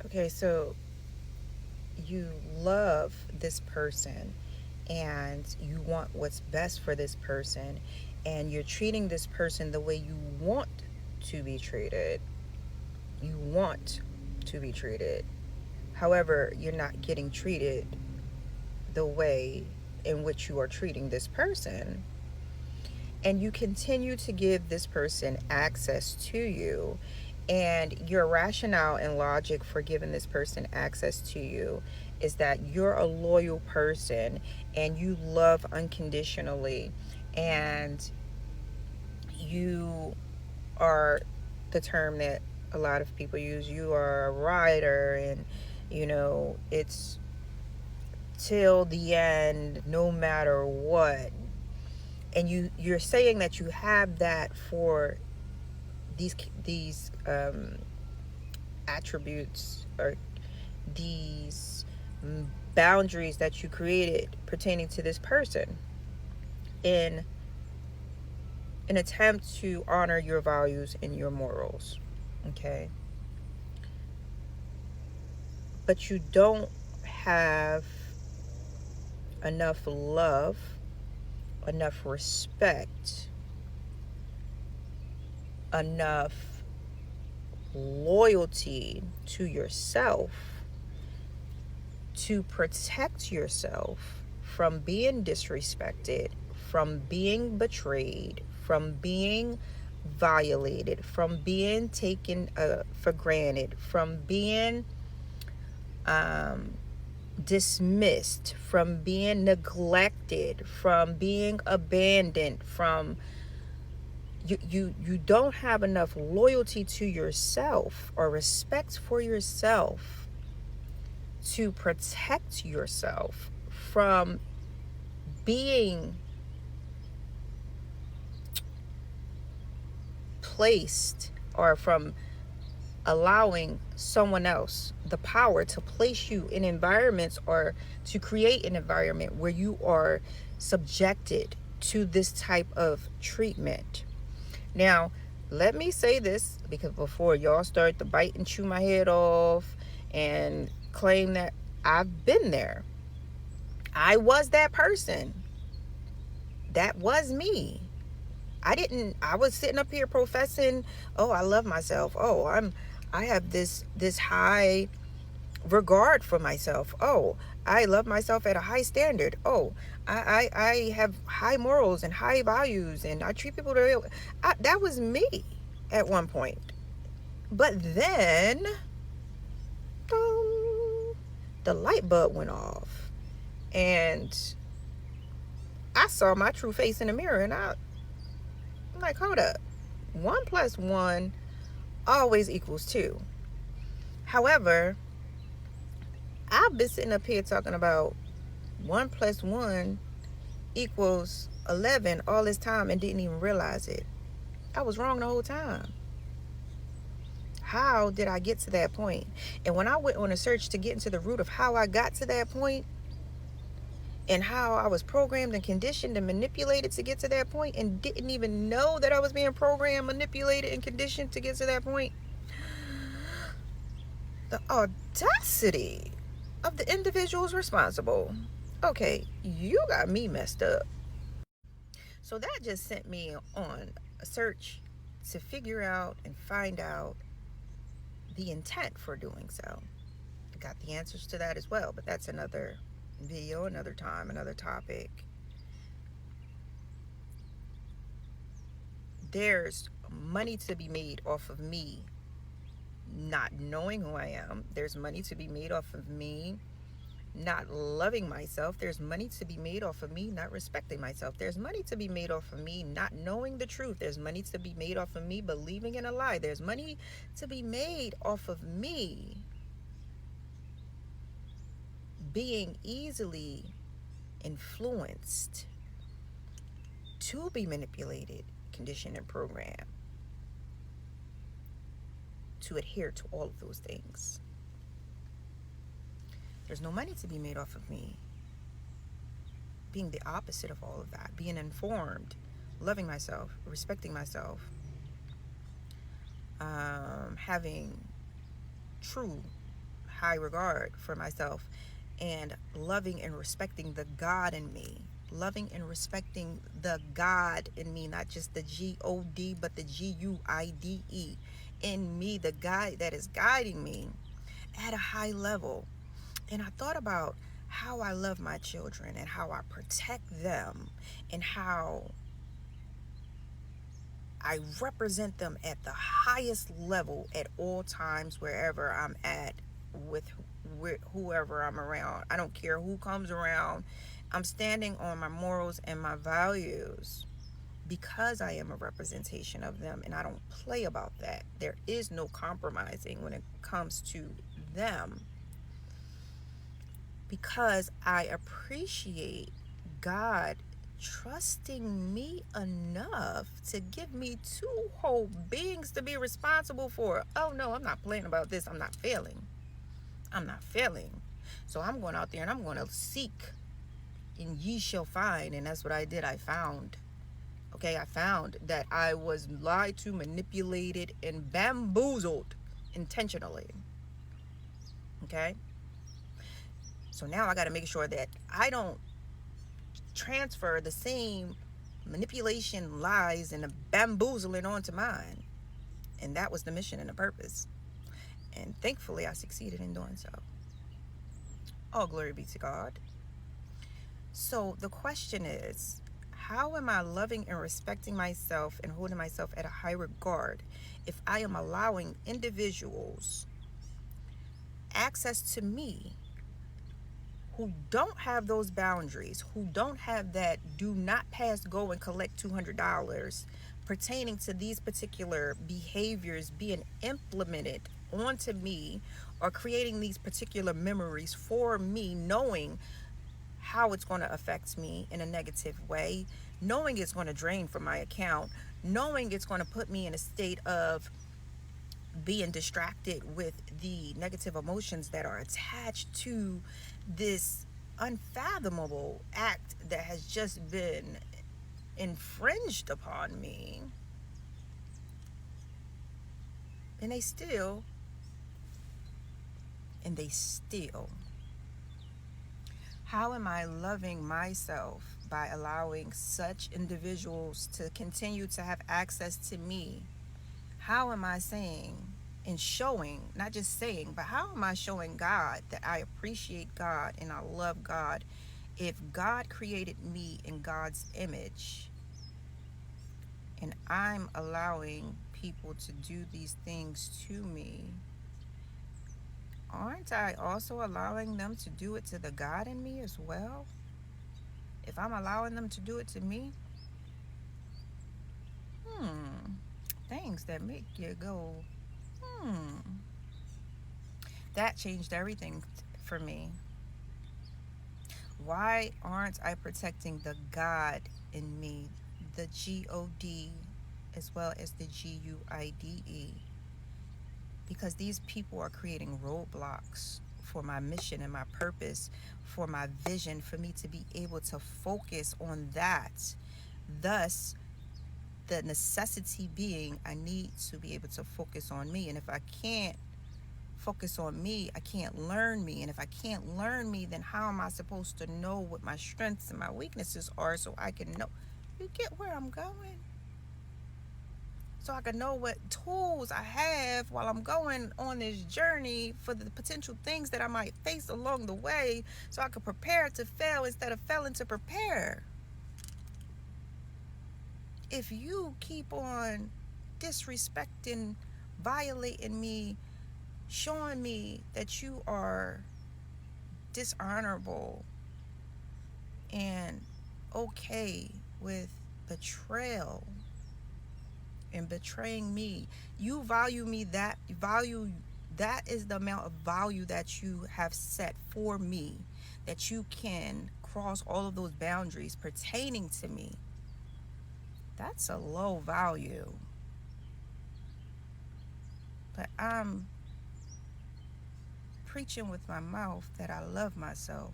Okay, so you love this person and you want what's best for this person, and you're treating this person the way you want to be treated. You want to be treated. However, you're not getting treated the way in which you are treating this person. And you continue to give this person access to you, and your rationale and logic for giving this person access to you is that you're a loyal person and you love unconditionally, and you are, the term that a lot of people use, you are a rider, and it's till the end no matter what. And you're saying that you have that for these attributes, or these boundaries that you created pertaining to this person, in an attempt to honor your values and your morals. Okay, but you don't have enough love, enough respect, enough loyalty to yourself to protect yourself from being disrespected, from being betrayed, from being violated, from being taken for granted, from being um, dismissed, from being neglected, from being abandoned, from you don't have enough loyalty to yourself or respect for yourself to protect yourself from being placed, or from allowing someone else the power to place you in environments, or to create an environment where you are subjected to this type of treatment. Now, let me say this, because before y'all start to bite and chew my head off and claim that I've been there, I was that person. That was me. I was sitting up here professing, oh, I love myself. Oh, I have this high regard for myself. Oh, I love myself at a high standard. Oh, I have high morals and high values, and I treat people that was me at one point. But then dong, the light bulb went off, and I saw my true face in the mirror, and I'm like, hold up. 1 plus 1 always equals 2. However, I've been sitting up here talking about 1 plus 1 equals 11 all this time and didn't even realize it. I was wrong the whole time. How did I get to that point? And when I went on a search to get into the root of how I got to that point, and how I was programmed and conditioned and manipulated to get to that point, and didn't even know that I was being programmed, manipulated, and conditioned to get to that point, the audacity of the individuals responsible. Okay, you got me messed up. So that just sent me on a search to figure out and find out the intent for doing so. I got the answers to that as well, but that's another video, another time, another topic. There's money to be made off of me not knowing who I am. There's money to be made off of me not loving myself. There's money to be made off of me not respecting myself. There's money to be made off of me not knowing the truth. There's money to be made off of me believing in a lie. There's money to be made off of me being easily influenced to be manipulated, conditioned, and programmed to adhere to all of those things. There's no money to be made off of me being the opposite of all of that, being informed, loving myself, respecting myself, having true high regard for myself, and loving and respecting the God in me. Loving and respecting the God in me, not just the God, but the GUIDE in me, the guide that is guiding me at a high level. And I thought about how I love my children and how I protect them and how I represent them at the highest level at all times, wherever I'm at, with whoever I'm around. I don't care who comes around. I'm standing on my morals and my values because I am a representation of them, and I don't play about that. There is no compromising when it comes to them, because I appreciate God trusting me enough to give me two whole beings to be responsible for. Oh no, I'm not playing about this. I'm not failing. I'm not failing. So I'm going out there and I'm going to seek, and ye shall find. And that's what I did. I found. Okay, I found that I was lied to, manipulated, and bamboozled intentionally. Okay? So now I got to make sure that I don't transfer the same manipulation, lies, and bamboozling onto mine. And that was the mission and the purpose. And thankfully, I succeeded in doing so. All glory be to God. So the question is, how am I loving and respecting myself and holding myself at a high regard if I am allowing individuals access to me who don't have those boundaries, who don't have that do not pass go and collect $200 pertaining to these particular behaviors being implemented onto me, or creating these particular memories for me, knowing how it's going to affect me in a negative way, knowing it's going to drain from my account, knowing it's going to put me in a state of being distracted with the negative emotions that are attached to this unfathomable act that has just been infringed upon me. And they still, how am I loving myself by allowing such individuals to continue to have access to me? How am I saying and showing, not just saying, but how am I showing God that I appreciate God and I love God, if God created me in God's image and I'm allowing people to do these things to me? Aren't I also allowing them to do it to the God in me as well? If I'm allowing them to do it to me, things that make you go, that changed everything for me. Why aren't I protecting the God in me, the God as well as the GUIDE? Because these people are creating roadblocks for my mission and my purpose, for my vision, for me to be able to focus on that. Thus, the necessity being, I need to be able to focus on me. And if I can't focus on me, I can't learn me. And if I can't learn me, then how am I supposed to know what my strengths and my weaknesses are, so I can know? You get where I'm going? So I can know what tools I have while I'm going on this journey for the potential things that I might face along the way, so I can prepare to fail instead of failing to prepare. If you keep on disrespecting, violating me, showing me that you are dishonorable and okay with betrayal and betraying me, you value me, that is the amount of value that you have set for me, that you can cross all of those boundaries pertaining to me. That's a low value. But I'm preaching with my mouth that I love myself.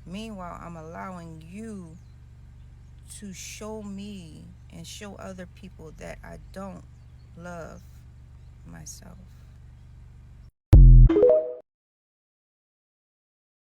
Meanwhile, I'm allowing you to show me and show other people that I don't love myself.